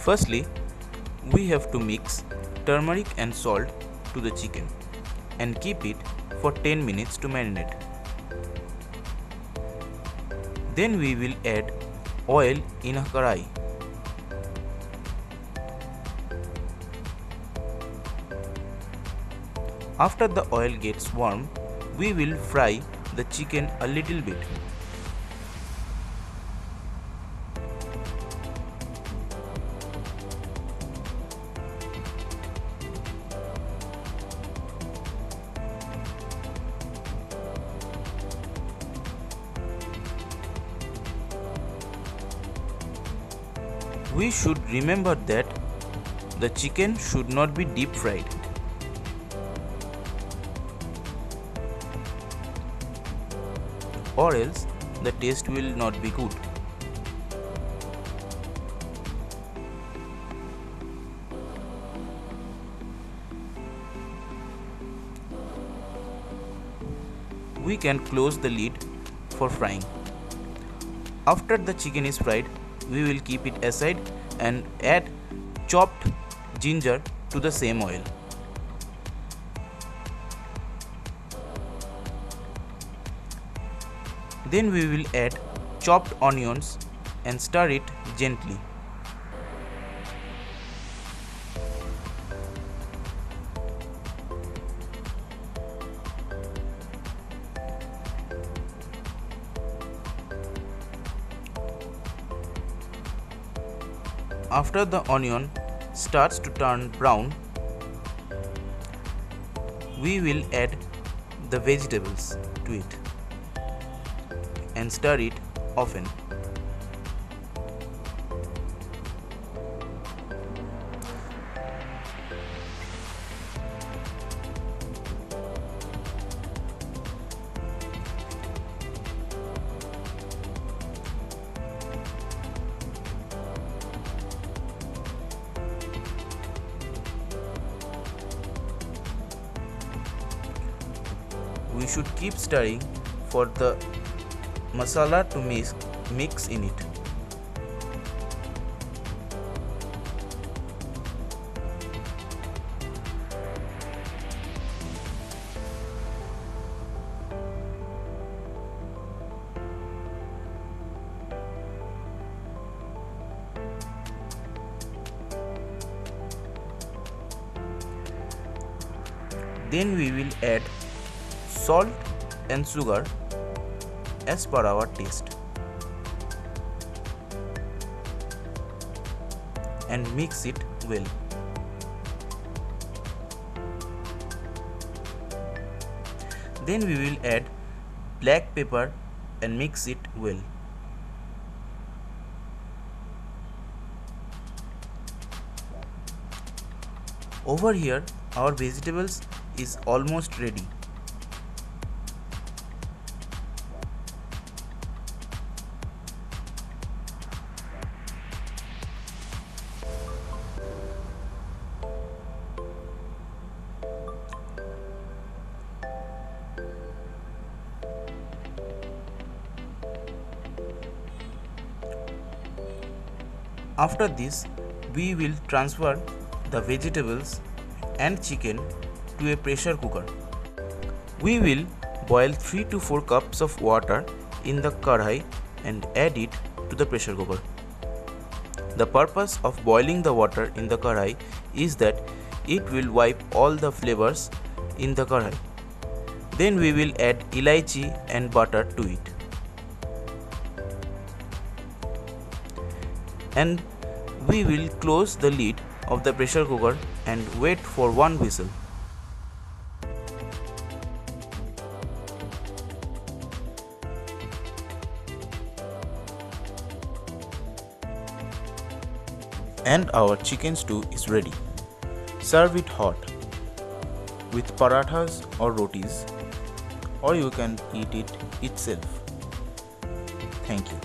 Firstly, we have to mix turmeric and salt to the chicken and keep it for 10 minutes to marinate. Then we will add oil in a karai. After the oil gets warm, we will fry the chicken a little bit. We should remember that the chicken should not be deep fried. Or else the taste will not be good. We can close the lid for frying. After the chicken is fried, we will keep it aside and add chopped ginger to the same oil. Then we will add chopped onions and stir it gently. After the onion starts to turn brown, we will add the vegetables to it and stir it often. We should keep stirring for the masala to mix in it. Then we will add salt and sugar as per our taste and mix it well. Then we will add black pepper and mix it well. Over here our vegetables is almost ready. After this, we will transfer the vegetables and chicken to a pressure cooker. We will boil 3 to 4 cups of water in the kadhai and add it to the pressure cooker. The purpose of boiling the water in the kadhai is that it will wipe all the flavors in the kadhai. Then we will add elaichi and butter to it. And we will close the lid of the pressure cooker and wait for one whistle. And our chicken stew is ready. Serve it hot with parathas or rotis, or you can eat it itself. Thank you.